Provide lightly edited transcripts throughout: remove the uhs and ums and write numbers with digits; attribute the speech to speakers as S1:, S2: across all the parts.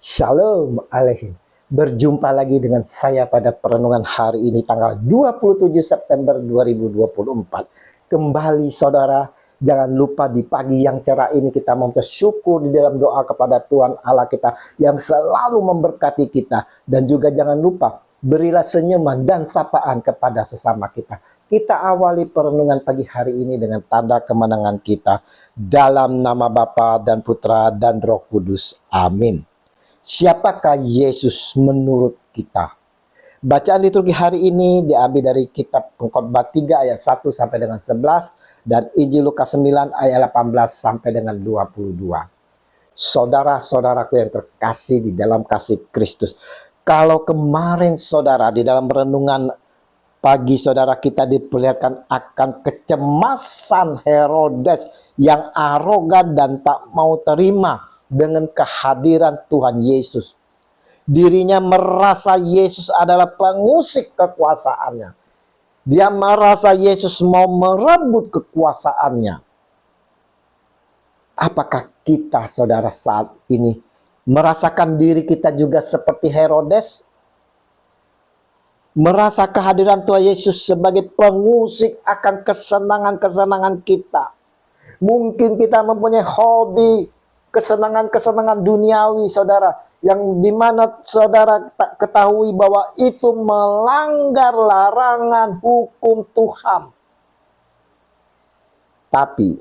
S1: Shalom Aleichem. Berjumpa lagi dengan saya pada perenungan hari ini tanggal 27 September 2024. Kembali saudara, jangan lupa di pagi yang cerah ini kita mengucap syukur di dalam doa kepada Tuhan Allah kita yang selalu memberkati kita. Dan juga jangan lupa berilah senyuman dan sapaan kepada sesama kita. Kita awali perenungan pagi hari ini dengan tanda kemenangan kita. Dalam nama Bapa dan Putra dan Roh Kudus. Amin. Siapakah Yesus menurut kita? Bacaan liturgi hari ini diambil dari kitab Pengkhotbah 3 ayat 1 sampai dengan 11 dan Injil Lukas 9 ayat 18 sampai dengan 22. Saudara-saudaraku yang terkasih di dalam kasih Kristus. Kalau kemarin saudara di dalam renungan pagi saudara kita diperlihatkan akan kecemasan Herodes yang arogan dan tak mau terima dengan kehadiran Tuhan Yesus. Dirinya merasa Yesus adalah pengusik kekuasaannya. Dia merasa Yesus mau merebut kekuasaannya. Apakah kita saudara saat ini merasakan diri kita juga seperti Herodes? Merasa kehadiran Tuhan Yesus sebagai pengusik akan kesenangan-kesenangan kita. Mungkin kita mempunyai hobi, kesenangan-kesenangan duniawi saudara, yang dimana saudara tak ketahui bahwa itu melanggar larangan hukum Tuhan. Tapi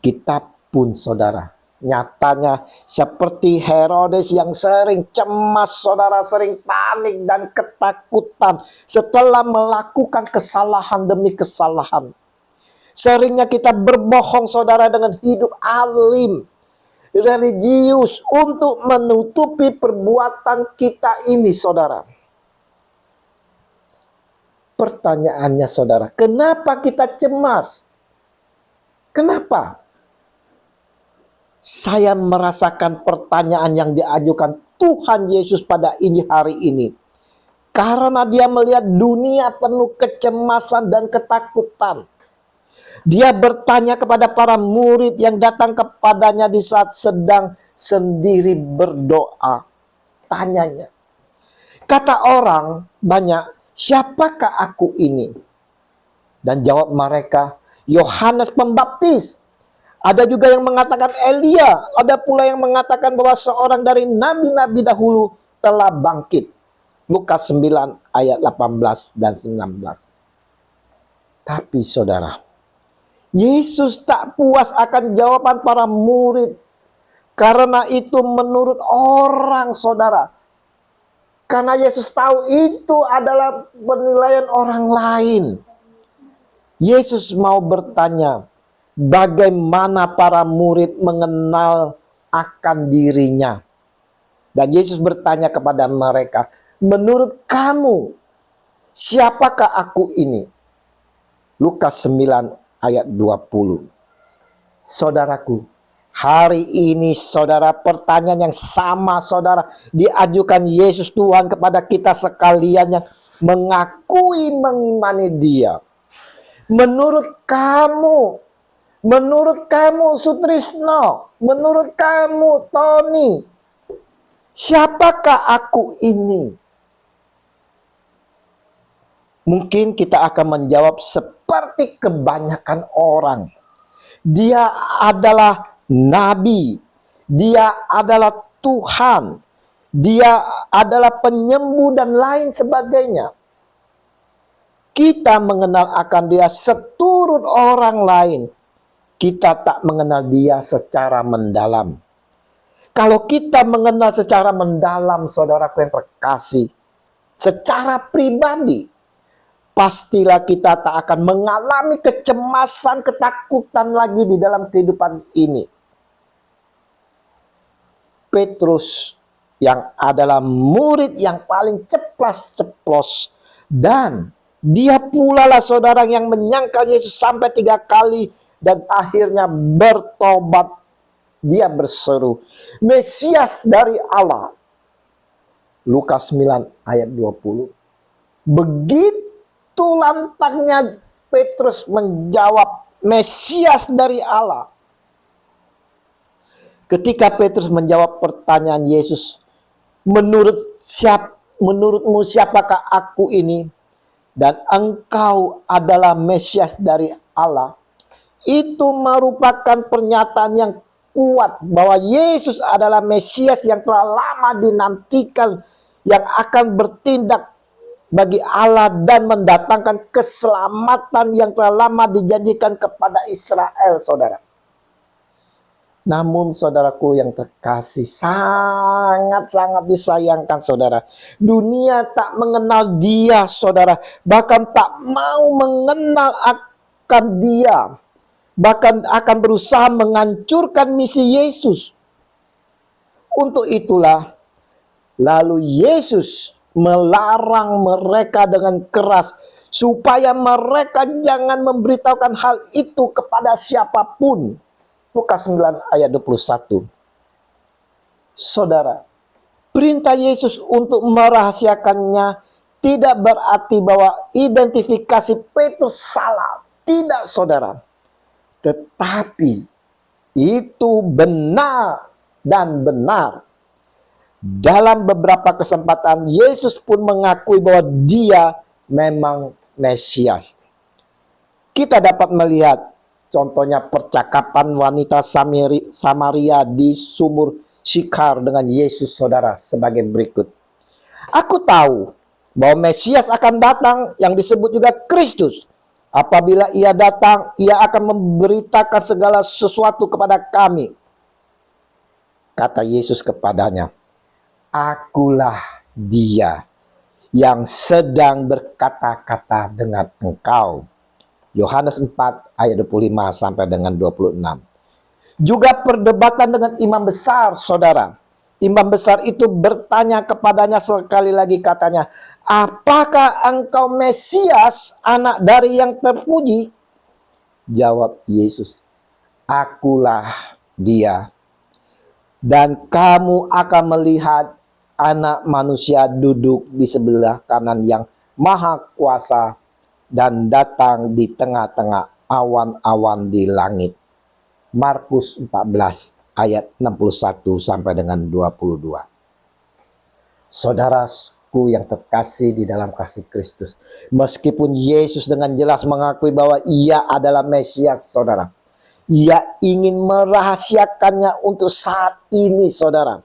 S1: kita pun saudara, nyatanya seperti Herodes yang sering cemas saudara, sering panik dan ketakutan setelah melakukan kesalahan demi kesalahan. Seringnya kita berbohong saudara dengan hidup alim, religius untuk menutupi perbuatan kita ini saudara. Pertanyaannya saudara, kenapa kita cemas? Kenapa? Saya merasakan pertanyaan yang diajukan Tuhan Yesus pada hari ini. Karena dia melihat dunia penuh kecemasan dan ketakutan. Dia bertanya kepada para murid yang datang kepadanya di saat sedang sendiri berdoa. Tanyanya. Kata orang banyak, siapakah aku ini? Dan jawab mereka, Yohanes Pembaptis. Ada juga yang mengatakan Elia. Ada pula yang mengatakan bahwa seorang dari nabi-nabi dahulu telah bangkit. Lukas 9 ayat 18 dan 19. Tapi saudara, Yesus tak puas akan jawaban para murid. Karena itu menurut orang saudara. Karena Yesus tahu itu adalah penilaian orang lain. Yesus mau bertanya, bagaimana para murid mengenal akan dirinya. Dan Yesus bertanya kepada mereka, menurut kamu, siapakah aku ini? Lukas 9 ayat 20. Saudaraku, hari ini saudara, pertanyaan yang sama saudara diajukan Yesus Tuhan kepada kita sekalian yang mengakui mengimani Dia. Menurut kamu Sutrisno, menurut kamu Tony, siapakah aku ini? Mungkin kita akan menjawab seperti kebanyakan orang. Dia adalah nabi, dia adalah Tuhan, dia adalah penyembuh dan lain sebagainya. Kita mengenal akan dia seturut orang lain. Kita tak mengenal dia secara mendalam. Kalau kita mengenal secara mendalam, saudaraku yang terkasih, secara pribadi, pastilah kita tak akan mengalami kecemasan, ketakutan lagi di dalam kehidupan ini. Petrus yang adalah murid yang paling ceplas-ceplos, dan dia pula lah saudara yang menyangkal Yesus sampai 3 kali dan akhirnya bertobat. Dia berseru, Mesias dari Allah. Lukas 9 ayat 20. Begitu lantangnya Petrus menjawab, Mesias dari Allah. Ketika Petrus menjawab pertanyaan Yesus, menurutmu siapakah aku ini? Dan engkau adalah Mesias dari Allah. Itu merupakan pernyataan yang kuat bahwa Yesus adalah Mesias yang telah lama dinantikan, yang akan bertindak bagi Allah dan mendatangkan keselamatan yang telah lama dijanjikan kepada Israel, saudara. Namun saudaraku yang terkasih, sangat-sangat disayangkan saudara, dunia tak mengenal dia saudara, bahkan tak mau mengenal akan dia, bahkan akan berusaha menghancurkan misi Yesus. Untuk itulah lalu Yesus melarang mereka dengan keras supaya mereka jangan memberitahukan hal itu kepada siapapun. Lukas 9 ayat 21. Saudara, perintah Yesus untuk merahasiakannya tidak berarti bahwa identifikasi Petrus salah. Tidak, saudara. Tetapi itu benar dan benar. Dalam beberapa kesempatan Yesus pun mengakui bahwa dia memang Mesias. Kita dapat melihat contohnya percakapan wanita Samaria di sumur Syikar dengan Yesus, saudara, sebagai berikut. Aku tahu bahwa Mesias akan datang yang disebut juga Kristus. Apabila ia datang, ia akan memberitakan segala sesuatu kepada kami. Kata Yesus kepadanya, akulah dia yang sedang berkata-kata dengan engkau. Yohanes 4 ayat 25 sampai dengan 26. Juga perdebatan dengan imam besar, saudara. Imam besar itu bertanya kepadanya sekali lagi, katanya, apakah engkau Mesias, anak dari yang terpuji? Jawab Yesus, akulah dia. Dan kamu akan melihat anak manusia duduk di sebelah kanan yang maha kuasa dan datang di tengah-tengah awan-awan di langit. Markus 14 ayat 61 sampai dengan 22. Saudaraku yang terkasih di dalam kasih Kristus, meskipun Yesus dengan jelas mengakui bahwa ia adalah Mesias, saudara, ia ingin merahasiakannya untuk saat ini, saudara.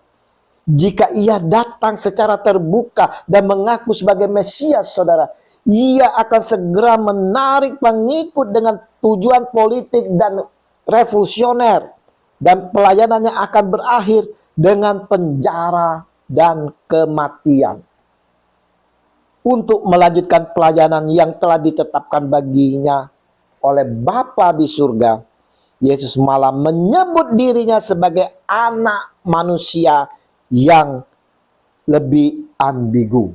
S1: Jika ia datang secara terbuka dan mengaku sebagai Mesias, saudara, ia akan segera menarik pengikut dengan tujuan politik dan revolusioner, dan pelayanannya akan berakhir dengan penjara dan kematian. Untuk melanjutkan pelayanan yang telah ditetapkan baginya oleh Bapa di surga, Yesus malah menyebut dirinya sebagai anak manusia yang lebih ambigu.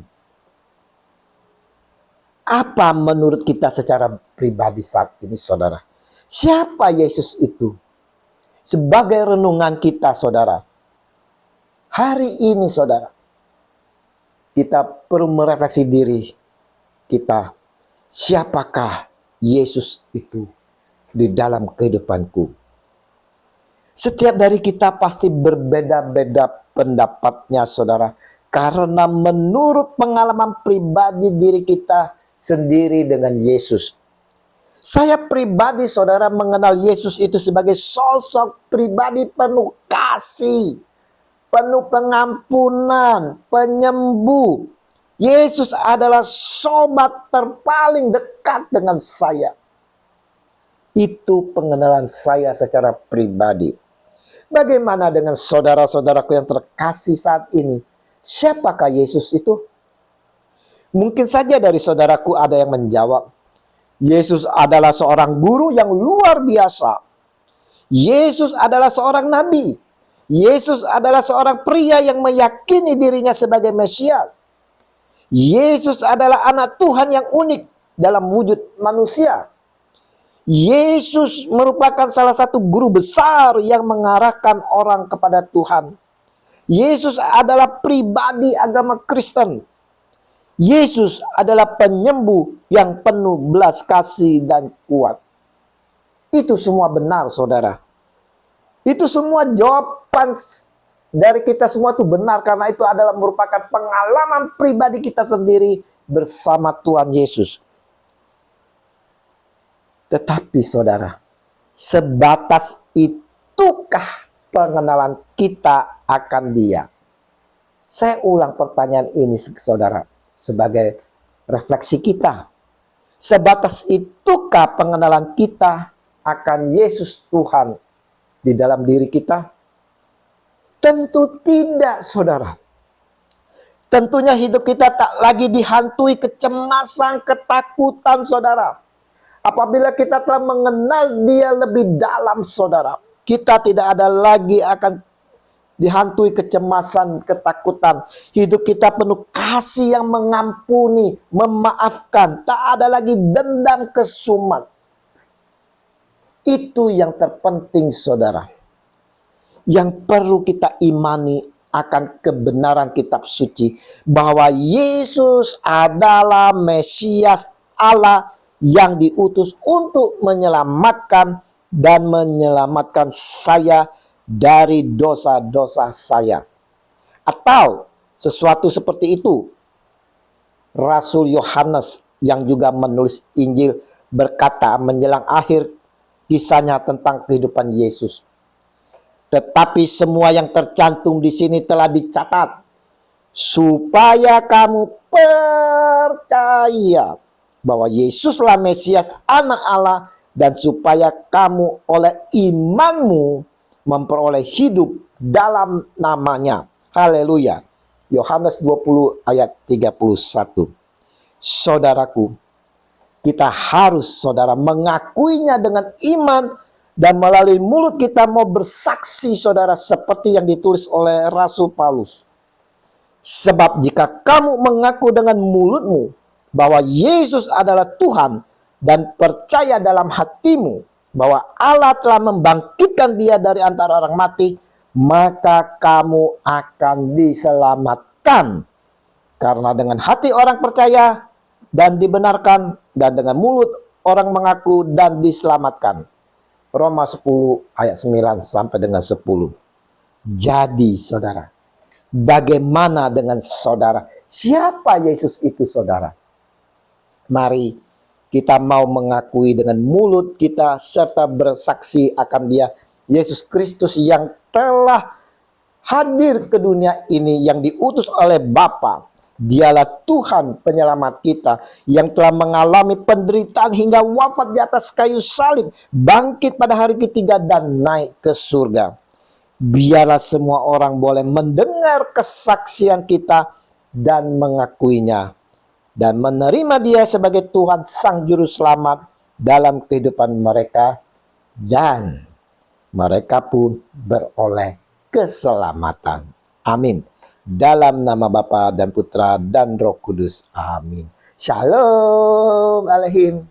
S1: Apa menurut kita secara pribadi saat ini, saudara? Siapa Yesus itu? Sebagai renungan kita, saudara, hari ini, saudara, kita perlu merefleksi diri kita. Siapakah Yesus itu di dalam kehidupanku? Setiap dari kita pasti berbeda-beda pendapatnya, saudara. Karena menurut pengalaman pribadi diri kita sendiri dengan Yesus. Saya pribadi, saudara, mengenal Yesus itu sebagai sosok pribadi penuh kasih, penuh pengampunan, penyembuh. Yesus adalah sobat terpaling dekat dengan saya. Itu pengenalan saya secara pribadi. Bagaimana dengan saudara-saudaraku yang terkasih saat ini? Siapakah Yesus itu? Mungkin saja dari saudaraku ada yang menjawab, Yesus adalah seorang guru yang luar biasa. Yesus adalah seorang nabi. Yesus adalah seorang pria yang meyakini dirinya sebagai Mesias. Yesus adalah anak Tuhan yang unik dalam wujud manusia. Yesus merupakan salah satu guru besar yang mengarahkan orang kepada Tuhan. Yesus adalah pribadi agama Kristen. Yesus adalah penyembuh yang penuh belas kasih dan kuat. Itu semua benar, saudara. Itu semua jawaban dari kita semua itu benar, karena itu adalah merupakan pengalaman pribadi kita sendiri bersama Tuhan Yesus. Tetapi saudara, sebatas itukah pengenalan kita akan Dia? Saya ulang pertanyaan ini saudara sebagai refleksi kita. Sebatas itukah pengenalan kita akan Yesus Tuhan di dalam diri kita? Tentu tidak, saudara. Tentunya hidup kita tak lagi dihantui kecemasan, ketakutan, saudara. Apabila kita telah mengenal Dia lebih dalam, saudara, kita tidak ada lagi akan dihantui kecemasan, ketakutan. Hidup kita penuh kasih yang mengampuni, memaafkan. Tak ada lagi dendam, kesumat. Itu yang terpenting, saudara. Yang perlu kita imani akan kebenaran kitab suci, bahwa Yesus adalah Mesias Allah yang diutus untuk menyelamatkan dan menyelamatkan saya dari dosa-dosa saya. Atau sesuatu seperti itu, Rasul Yohanes yang juga menulis Injil berkata menjelang akhir kisahnya tentang kehidupan Yesus. Tetapi semua yang tercantum di sini telah dicatat supaya kamu percaya bahwa Yesuslah Mesias Anak Allah, dan supaya kamu oleh imanmu memperoleh hidup dalam namanya. Haleluya. Yohanes 20 ayat 31. Saudaraku, kita harus, saudara, mengakuinya dengan iman, dan melalui mulut kita mau bersaksi, saudara, seperti yang ditulis oleh Rasul Paulus. Sebab jika kamu mengaku dengan mulutmu bahwa Yesus adalah Tuhan, dan percaya dalam hatimu bahwa Allah telah membangkitkan Dia dari antara orang mati, maka kamu akan diselamatkan. Karena dengan hati orang percaya dan dibenarkan, dan dengan mulut orang mengaku dan diselamatkan. Roma 10 ayat 9 sampai dengan 10. Jadi saudara, bagaimana dengan saudara? Siapa Yesus itu, saudara? Mari kita mau mengakui dengan mulut kita serta bersaksi akan Dia, Yesus Kristus yang telah hadir ke dunia ini, yang diutus oleh Bapa. Dialah Tuhan penyelamat kita yang telah mengalami penderitaan hingga wafat di atas kayu salib, bangkit pada hari ketiga dan naik ke surga. Biarlah semua orang boleh mendengar kesaksian kita dan mengakuinya, dan menerima Dia sebagai Tuhan Sang Juru Selamat dalam kehidupan mereka, dan mereka pun beroleh keselamatan. Amin. Dalam nama Bapa dan Putra dan Roh Kudus. Amin. Shalom Aleihim.